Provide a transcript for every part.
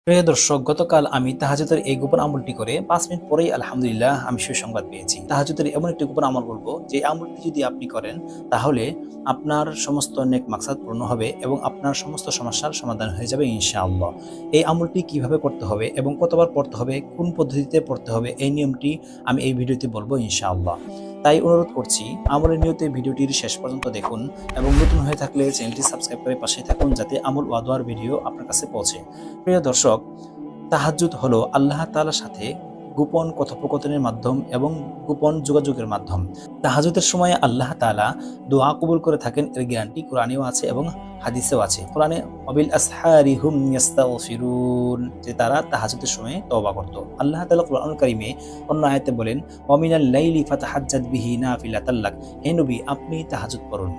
প্রিয় দর্শক, গতকাল আমি তাহাজ্জুদের এই গোপন আমলটি করে ৫ মিনিট পরেই আলহামদুলিল্লাহ আমি সুসংবাদ পেয়েছি। তাহাজ্জুদের এমন একটি গোপন আমল বলবো যে আমলটি যদি আপনি করেন তাহলে আপনার সমস্ত নেক মাকসাদ পূর্ণ হবে এবং আপনার সমস্ত সমস্যার সমাধান হয়ে যাবে ইনশাআল্লাহ। এই আমলটি কিভাবে করতে হবে এবং কতবার পড়তে হবে, কোন পদ্ধতিতে পড়তে হবে, এই নিয়মটি আমি এই ভিডিওতে বলবো ইনশাআল্লাহ। তাই অনুরোধ করছি আমলের নিয়তে ভিডিওটির শেষ পর্যন্ত দেখুন এবং নতুন হয়ে থাকলে চ্যানেলটি সাবস্ক্রাইব করে পাশে থাকুন যাতে আমল ওয়া দুআর ভিডিও আপনার কাছে পৌঁছে। প্রিয় দর্শক, তাহাজ্জুদ হলো আল্লাহ তাআলার সাথে গোপন কথোপকথনের মাধ্যম এবং গোপন যোগাযোগের মাধ্যম। তাহাজ্জুদের সময় আল্লাহ তাআলা দোয়া কবুল করে থাকেন, এর গ্যারান্টি কোরআনেও আছে এবং হাদিসেও আছে। কোরআনে ওয়াবিল আসহারি হুম ইয়াস্তাগফিরুন, যে তারা তাহাজ্জুদের সময় তওবা করত। আল্লাহ তাআলা কোরআনুল কারীমে অন্য আয়াতে বলেন ওয়া মিনাল লাইলি ফাতাহাজ্জাদ বিহি নাফিলাতাল লাক, হে নবী আপনি তাহাজ্জুদ পড়ুন,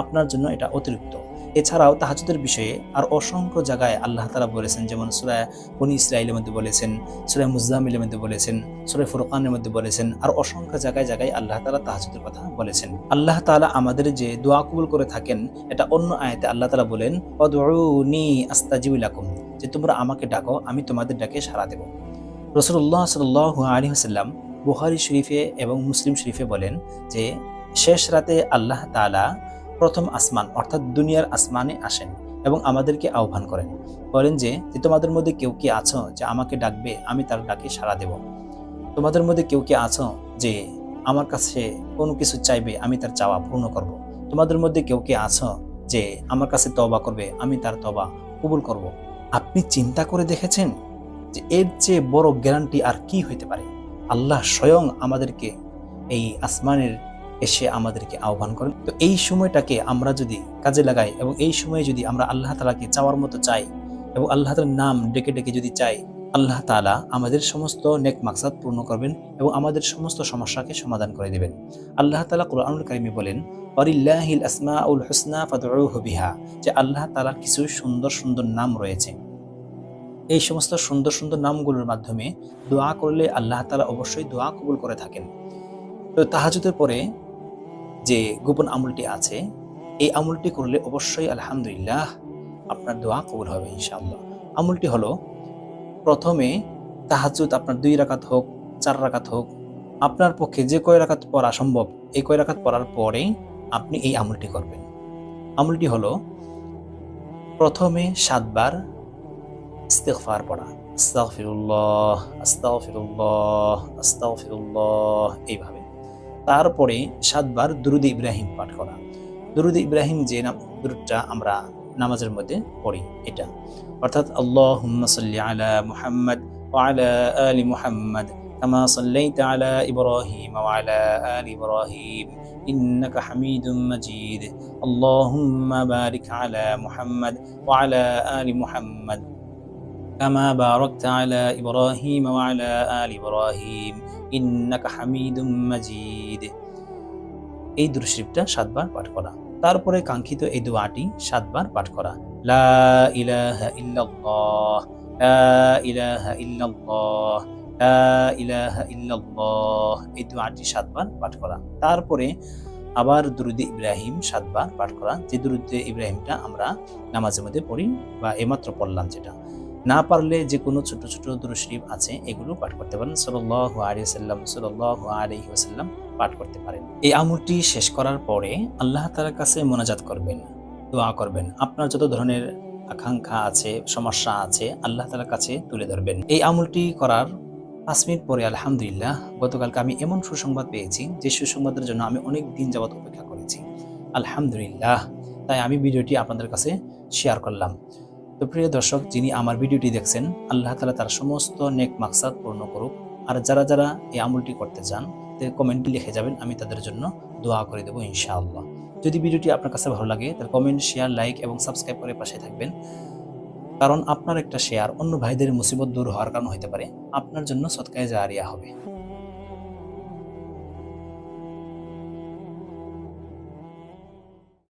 আপনার জন্য এটা অতিরিক্ত। এছাড়াও তাহাজ্জুদের বিষয়ে আর অসংখ্য জায়গায় আল্লাহ তাআলা বলেছেন, যেমন সূরা বনী ইসরাঈলের মধ্যে বলেছেন, সূরা মুজাম্মিলের মধ্যে বলেছেন, সূরা ফুরকানের মধ্যে বলেছেন, আর অসংখ্য জায়গায় জায়গায় আল্লাহ তাআলা তাহাজ্জুদের কথা বলেছেন। আল্লাহ তাআলা আমাদের যে দোয়া কবুল করে থাকেন, এটা অন্য আয়াতে আল্লাহ তাআলা বলেন উদউনি আস্তাজিব লাকুম, যে তোমরা আমাকে ডাকো আমি তোমাদের ডাকে সাড়া দেব। রাসূলুল্লাহ সাল্লাল্লাহু আলাইহি ওয়াসাল্লাম বুখারী শরীফে এবং মুসলিম শরীফে বলেন যে শেষ রাতে আল্লাহ তাআলা প্রথম আসমান অর্থাৎ দুনিয়ার আসমানে আসেন এবং আমাদেরকে আহ্বান করেন, বলেন যে তোমাদের মধ্যে কেউ কি আছো যে আমাকে ডাকবে, আমি তার ডাকে সাড়া দেব। তোমাদের মধ্যে কেউ কি আছো যে আমার কাছে কোনো কিছু চাইবে, আমি তার চাওয়া পূর্ণ করব। তোমাদের মধ্যে কেউ কি আছো যে আমার কাছে তওবা করবে, আমি তার তওবা কবুল করব। আপনি চিন্তা করে দেখেছেন যে এর চেয়ে বড় গ্যারান্টি আর কি হইতে পারে? আল্লাহ স্বয়ং আমাদেরকে এই আসমানের এসে আমাদেরকে আহ্বান করেন। তো এই সময়টাকে আমরা যদি কাজে লাগাই এবং এই সময়ে যদি আমরা আল্লাহ তাআলাকে চাওয়ার মতো চাই এবং আল্লাহ তাআলার নাম ডেকে ডেকে যদি চাই, আল্লাহ তাআলা আমাদের সমস্ত নেক মাকসাদ পূর্ণ করবেন এবং আমাদের সমস্ত সমস্যাকে সমাধান করে দেবেন। আল্লাহ তাআলা কোরআনুল কারীমে বলেন ওয়ালিল্লাহিল আসমাউল হুসনা ফাদউহু বিহা, যে আল্লাহ তাআলার কিছু সুন্দর সুন্দর নাম রয়েছে। এই সমস্ত সুন্দর সুন্দর নামগুলোর মাধ্যমে দোয়া করলে আল্লাহ তাআলা অবশ্যই দোয়া কবুল করে থাকেন। তো তাহাজ্জুদের পরে যে গোপন আমলটি আছে, এই আমলটি করলে অবশ্যই আলহামদুলিল্লাহ আপনার দোয়া কবুল হবে ইনশাআল্লাহ। আমলটি হলো, প্রথমে তাহাজ্জুদ আপনার 2 রাকাত হোক, 4 রাকাত হোক, আপনার পক্ষে যে কয় রাকাত পড়া সম্ভব, এই কয় রাকাত পড়ার পরেই আপনি এই আমলটি করবেন। আমলটি হলো প্রথমে 7 বার ইস্তিগফার পড়া, আস্তাগফিরুল্লাহ আস্তাগফিরুল্লাহ আস্তাগফিরুল্লাহ, এইভাবে। তারপরে 7 বার দুরুদ ইব্রাহিম পাঠ করা। দুরুদ ইব্রাহিম যে দুরুদটা আমরা নামাজের মধ্যে পড়ি, এটা অর্থাৎ আল্লাহুম্মা সাল্লি আলা মুহাম্মাদ ওয়া আলা আলি মুহাম্মাদ কামা সাল্লাইতা আলা ইব্রাহিম ওয়া আলা আলি ইব্রাহিম ইন্নাকা হামিদুম মাজিদ আল্লাহুম্মা বারিক আলা মুহাম্মাদ ওয়া আলা আলি মুহাম্মাদ কামা বারাকতা আলা ইব্রাহিম ওয়া আলা আলি ইব্রাহিম ইন্নাকা হামিদুম মাজিদ। এই দুরূদ শরীফটা 7 বার পাঠ করা। তারপরে কাঙ্ক্ষিত এই দোয়াটি 7 বার পাঠ করা, লা ইলাহা ইল্লাল্লাহ লা ইলাহা ইল্লাল্লাহ লা ইলাহা ইল্লাল্লাহ, এই দোয়াটি 7 বার পাঠ করা। তারপরে আবার দুরুদ ইব্রাহিম 7 বার পাঠ করা, যে দুরুদ ইব্রাহিমটা আমরা নামাজের মধ্যে পড়ি বা এইমাত্র পড়লাম। যেটা না পারলে যে কোনো ছোট ছোট দুরূদ শরীফ আছে এগুলো পাঠ করতে পারেন, সাল্লাল্লাহু আলাইহি ওয়াসাল্লাম সাল্লাল্লাহু আলাইহি ওয়াসাল্লাম পাঠ করতে পারেন। এই আমলটি শেষ করার পরে আল্লাহ তাআলার কাছে মোনাজাত করবেন, দোয়া করবেন। আপনার যত ধরনের আকাঙ্ক্ষা আছে, সমস্যা আছে, আল্লাহ তাআলার কাছে তুলে ধরবেন। এই আমলটি করার 5 মিনিট পরে আলহামদুলিল্লাহ গতকালকে আমি এমন সুসংবাদ পেয়েছি যে সুসংবাদের জন্য আমি অনেক দিন যাবত অপেক্ষা করেছি, আলহামদুলিল্লাহ। তাই আমি ভিডিওটি আপনাদের কাছে শেয়ার করলাম। তো প্রিয় দর্শক, যিনি আমার ভিডিওটি দেখছেন, আল্লাহ তাআলা তার সমস্ত নেক মাকসাদ পূর্ণ করুক। আর যারা যারা এই আমলটি করতে চান কমেন্টে লিখে যাবেন, আমি তাদের জন্য দোয়া করে দেবো ইনশাআল্লাহ। যদি ভিডিওটি আপনার কাছে ভালো লাগে তাহলে কমেন্ট, শেয়ার, লাইক এবং সাবস্ক্রাইব করে পাশে থাকবেন, কারণ আপনার একটা শেয়ার অন্য ভাইদের মুসিবত দূর হওয়ার কারণ হতে পারে, আপনার জন্য সদকায়ে জারিয়া হবে।